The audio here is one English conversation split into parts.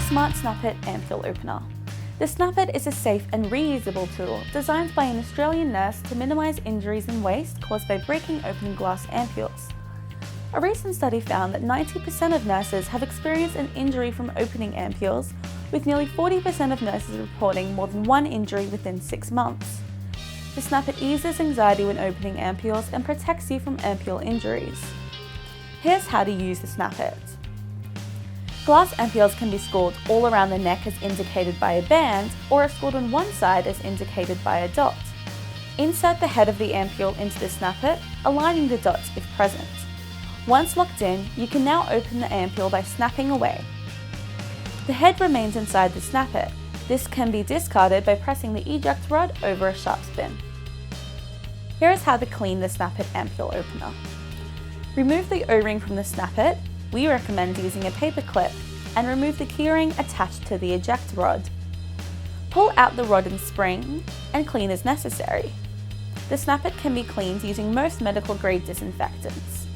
Qlicksmart SnapIT Ampoule Opener. The SnapIT is a safe and reusable tool designed by an Australian nurse to minimise injuries and waste caused by breaking open glass ampoules. A recent study found that 90% of nurses have experienced an injury from opening ampoules, with nearly 40% of nurses reporting more than one injury within 6 months. The SnapIT eases anxiety when opening ampoules and protects you from ampoule injuries. Here's how to use the SnapIT. Glass ampoules can be scored all around the neck as indicated by a band, or are scored on one side as indicated by a dot. Insert the head of the ampoule into the SnapIT, aligning the dots if present. Once locked in, you can now open the ampoule by snapping away. The head remains inside the SnapIT. This can be discarded by pressing the eject rod over a sharp spin. Here is how to clean the SnapIT Ampoule Opener. Remove the O-ring from the SnapIT. We recommend using a paper clip, and remove the keyring attached to the eject rod. Pull out the rod and spring and clean as necessary. The SnapIT can be cleaned using most medical grade disinfectants.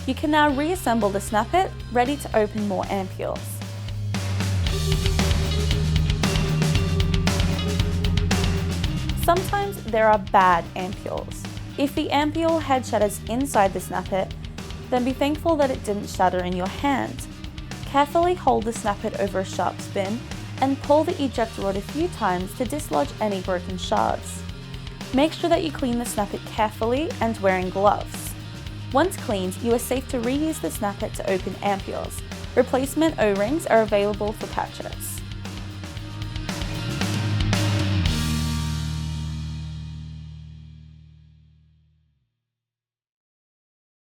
You can now reassemble the SnapIT, ready to open more ampoules. Sometimes there are bad ampoules. If the ampoule head shatters inside the SnapIT, then be thankful that it didn't shatter in your hand. Carefully hold the SnapIT over a sharp spin and pull the eject rod a few times to dislodge any broken shards. Make sure that you clean the SnapIT carefully and wearing gloves. Once cleaned, you are safe to reuse the SnapIT to open ampoules. Replacement O-rings are available for purchase.